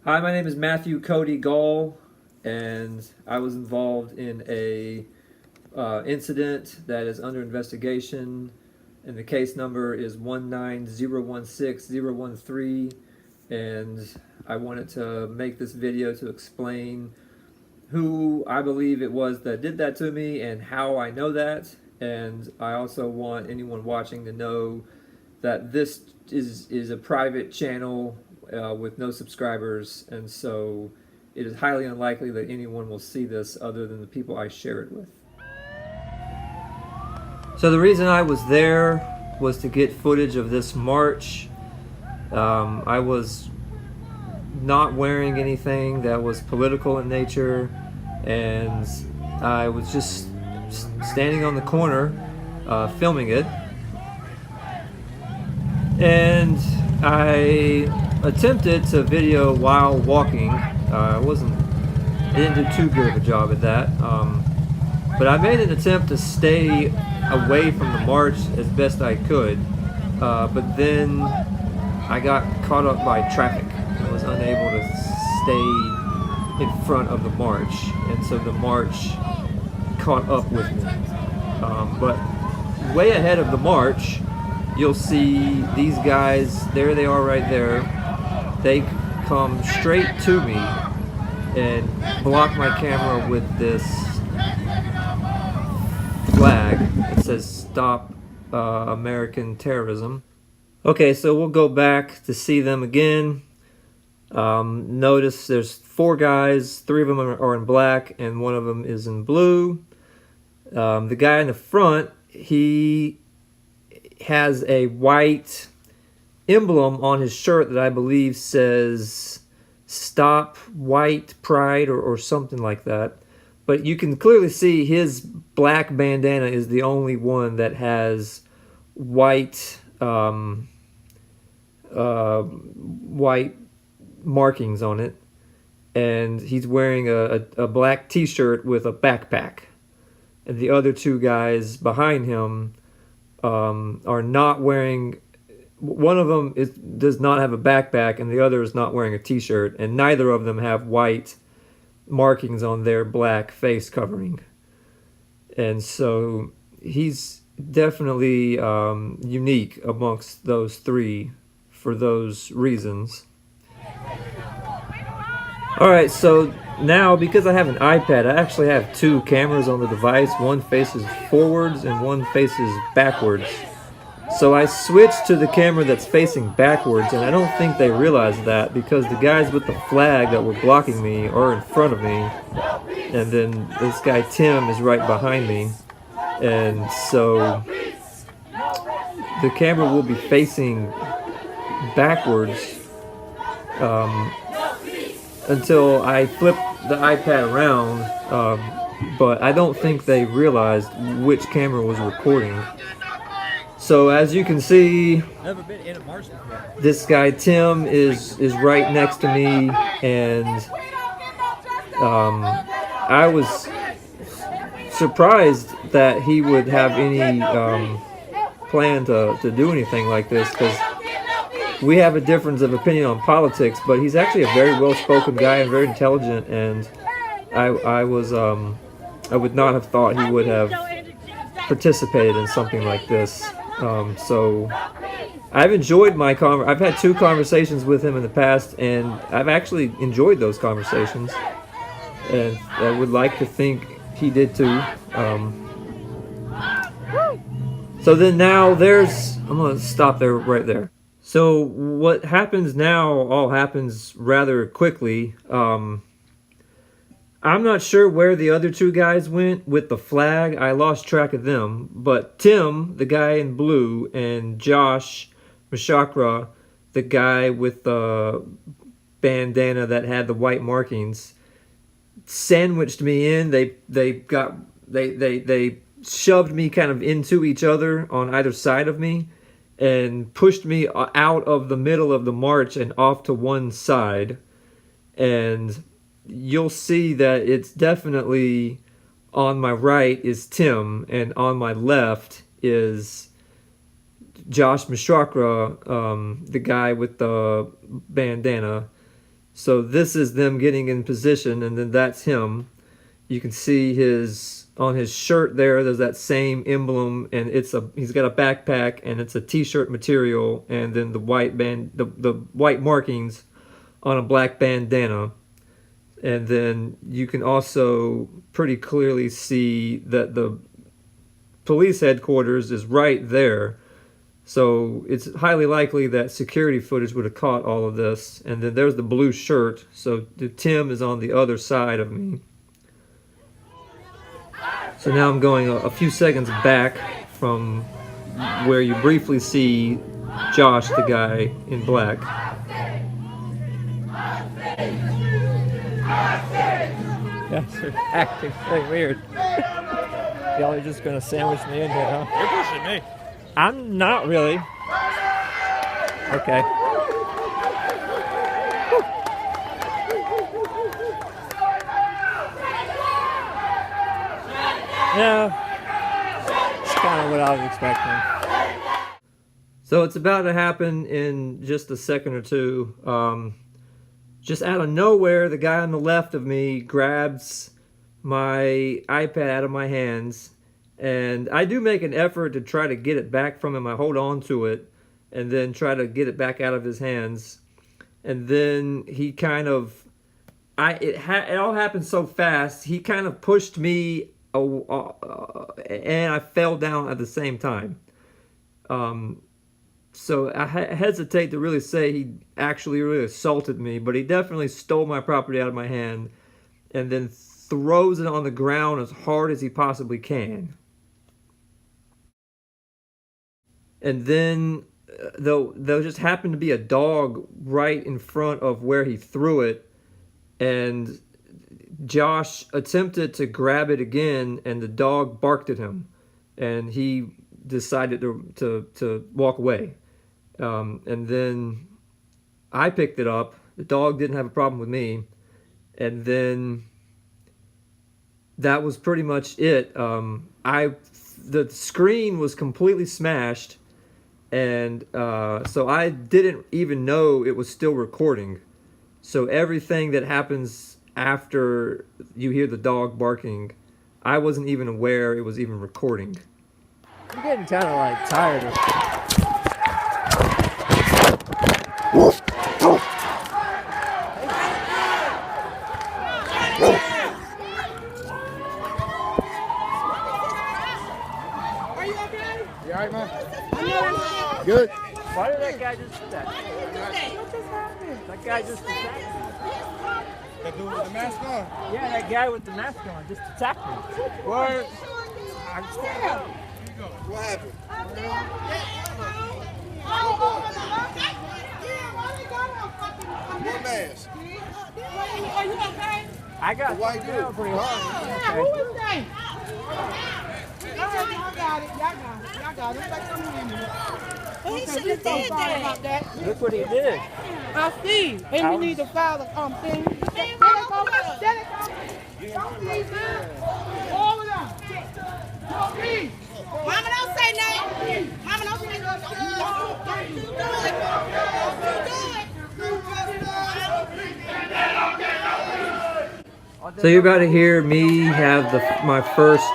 Hi, my name is Matthew Cody Gall, and I was involved in a incident that is under investigation, and the case number is 19016-013. And I wanted to make this video to explain who I believe it was that did that to me and how I know that. And I also want anyone watching to know that this is a private channel with no subscribers, and so it is highly unlikely that anyone will see this other than the people I share it with. So the reason I was there was to get footage of this march. I was not wearing anything that was political in nature, and I was just standing on the corner filming it. And I attempted to video while walking. I didn't do too good of a job at that. But I made an attempt to stay away from the march as best I could. But then I got caught up by traffic. I was unable to stay in front of the march, and so the march caught up with me. But way ahead of the march, you'll see these guys. There they are right there. They come straight to me and block my camera with this flag that says "Stop American Terrorism." Okay, so we'll go back to see them again. Notice there's 4 guys. 3 of them are in black and 1 of them is in blue. The guy in the front, he has a white emblem on his shirt that I believe says "Stop White Pride" or something like that. But you can clearly see his black bandana is the only one that has white white markings on it, and he's wearing a black t-shirt with a backpack. And the other 2 guys behind him are not wearing. One of them does not have a backpack, and the other is not wearing a t-shirt, and neither of them have white markings on their black face covering. And so he's definitely unique amongst those 3 for those reasons. Alright, so now because I have an iPad, I actually have 2 cameras on the device. One faces forwards and one faces backwards. So I switched to the camera that's facing backwards, and I don't think they realized that because the guys with the flag that were blocking me are in front of me, and then this guy Tim is right behind me, and so the camera will be facing backwards until I flip the iPad around, but I don't think they realized which camera was recording. So as you can see, this guy Tim is right next to me, and I was surprised that he would have any plan to do anything like this, because we have a difference of opinion on politics, but he's actually a very well-spoken guy and very intelligent, and I would not have thought he would have participated in something like this. So I've enjoyed I've had 2 conversations with him in the past, and I've actually enjoyed those conversations, and I would like to think he did too. So then now I'm gonna stop there right there. So what happens now all happens rather quickly. I'm not sure where the other 2 guys went with the flag. I lost track of them. But Tim, the guy in blue, and Josh Mashakra, the guy with the bandana that had the white markings, sandwiched me in. They shoved me kind of into each other on either side of me and pushed me out of the middle of the march and off to one side. And you'll see that it's definitely on my right is Tim, and on my left is Josh Mashakra, the guy with the bandana. So this is them getting in position, and then that's him. You can see on his shirt there's that same emblem, and he's got a backpack, and it's a t-shirt material, and then the white markings on a black bandana. And then you can also pretty clearly see that the police headquarters is right there. So it's highly likely that security footage would have caught all of this. And then there's the blue shirt. So Tim is on the other side of me. So now I'm going a few seconds back from where you briefly see Josh, the guy in black. Yeah, they're acting really weird. Y'all are just gonna sandwich me in here, huh? You're pushing me. I'm not really. Okay. Yeah, it's kind of what I was expecting. So it's about to happen in just a second or two. Just out of nowhere, the guy on the left of me grabs my iPad out of my hands, and I do make an effort to try to get it back from him. I hold on to it and then try to get it back out of his hands, and then he kind of it all happened so fast. He kind of pushed me and I fell down at the same time. So I hesitate to really say he actually really assaulted me, but he definitely stole my property out of my hand and then throws it on the ground as hard as he possibly can. And then there just happened to be a dog right in front of where he threw it, and Josh attempted to grab it again, and the dog barked at him, and he decided to walk away. And then I picked it up. The dog didn't have a problem with me. And then that was pretty much it. The screen was completely smashed. And so I didn't even know it was still recording. So everything that happens after you hear the dog barking, I wasn't even aware it was even recording. I'm getting kind of like tired of Good. Why did that guy just attack me? What just happened? That guy just attacked me. That dude with the mask on? Yeah, that guy with the mask on just attacked me. What? What happened? What mask? Are you okay? I got The white dude. pretty hard. Yeah, who is that? Y'all got it. Y'all got it. Like some women. Well, he should have did that. About that. Look what he did. I see. And we need to file a thing. Let it go. Let it go. Don't leave them. All of them. Don't leave. Mama, don't say nothing. Mama, don't say nothing. Don't you do it. So you're about to hear me have my first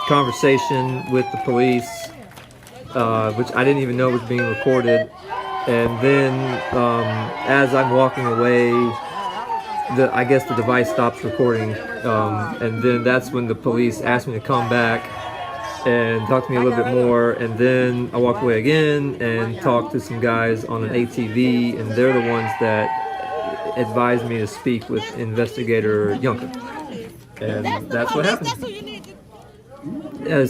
conversation with the police, which I didn't even know was being recorded. And then as I'm walking away, I guess the device stops recording. And then that's when the police asked me to come back and talk to me a little bit more. And then I walked away again and talked to some guys on an ATV, and they're the ones that advised me to speak with Investigator Yunker. And that's what happened.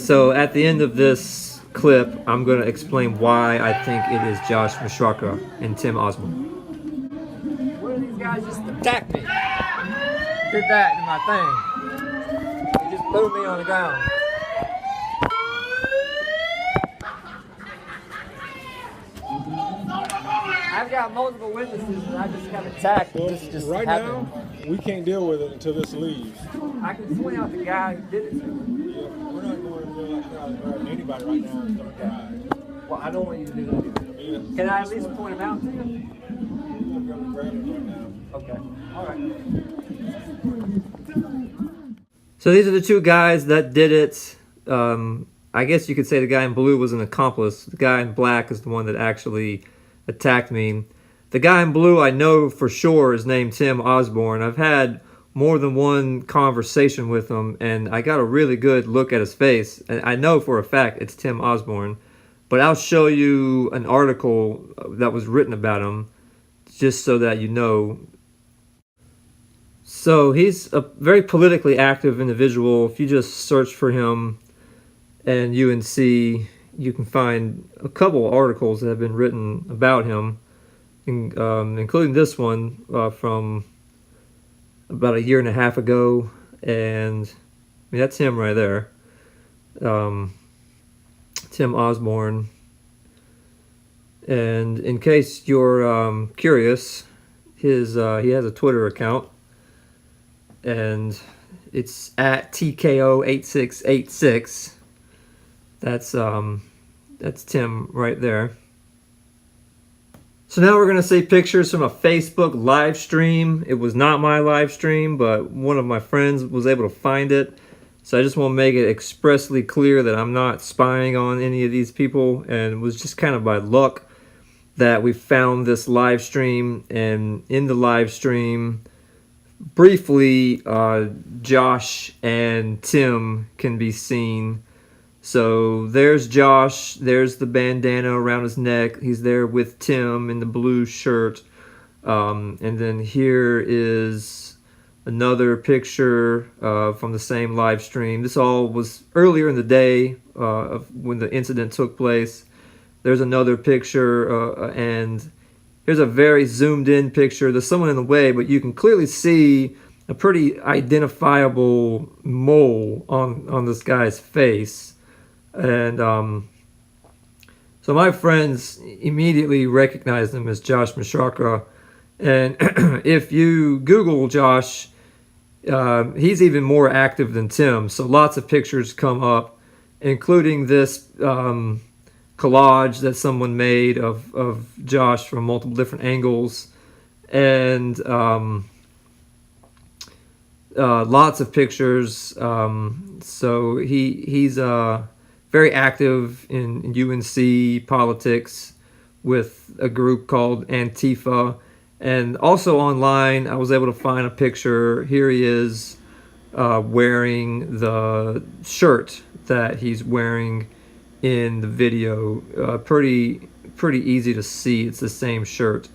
So at the end of this clip, I'm going to explain why I think it is Josh Michalka and Tim Osborne. One of these guys just attacked me. Did that to my thing. He just threw me on the ground. I've got multiple witnesses and I just got attacked. Well, This just right happened. now, we can't deal with it until this leaves. I can point out the guy who did it to me. Yeah, we're not going to do like anybody right now is going to die. Well, I don't want you to do that either. Yeah. Can I at least point him out to you? grab it right now. Okay. All right. So these are the two guys that did it. I guess you could say the guy in blue was an accomplice. The guy in black is the one that actually attacked me. The guy in blue, I know for sure is named Tim Osborne. I've had more than one conversation with him, and I got a really good look at his face. And I know for a fact it's Tim Osborne. But I'll show you an article that was written about him, just so that you know. So he's a very politically active individual. If you just search for him and UNC, you can find a couple articles that have been written about him, including this one from about 1.5 years ago. And I mean, that's him right there. Tim Osborne. And in case you're curious, he has a Twitter account, and it's at TKO8686. That's Tim right there. So now we're gonna see pictures from a Facebook live stream. It was not my live stream, but one of my friends was able to find it. So I just want to make it expressly clear that I'm not spying on any of these people, and it was just kind of by luck that we found this live stream. And in the live stream, briefly, Josh and Tim can be seen. So there's Josh, there's the bandana around his neck, he's there with Tim in the blue shirt, and then here is another picture from the same live stream. This all was earlier in the day of when the incident took place. There's another picture, and here's a very zoomed in picture. There's someone in the way, but you can clearly see a pretty identifiable mole on this guy's face. And so my friends immediately recognized him as Josh Mishakra. And if you Google Josh, he's even more active than Tim. So lots of pictures come up, including this collage that someone made of Josh from multiple different angles. And lots of pictures. So he's very active in UNC politics with a group called Antifa. And also online, I was able to find a picture. Here he is wearing the shirt that he's wearing in the video. Pretty easy to see. It's the same shirt.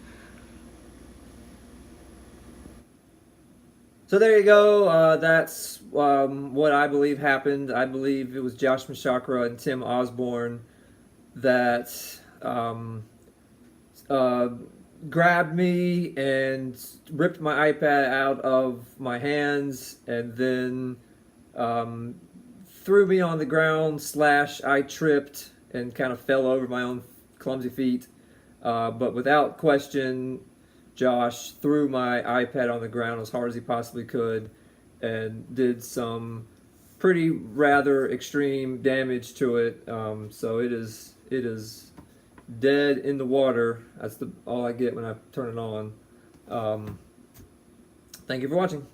So there you go. That's what I believe happened. I believe it was Josh Mishakra and Tim Osborne that grabbed me and ripped my iPad out of my hands, and then threw me on the ground. I tripped and kind of fell over my own clumsy feet. But without question, Josh threw my iPad on the ground as hard as he possibly could and did some pretty rather extreme damage to it. So it is dead in the water. That's all I get when I turn it on. Thank you for watching.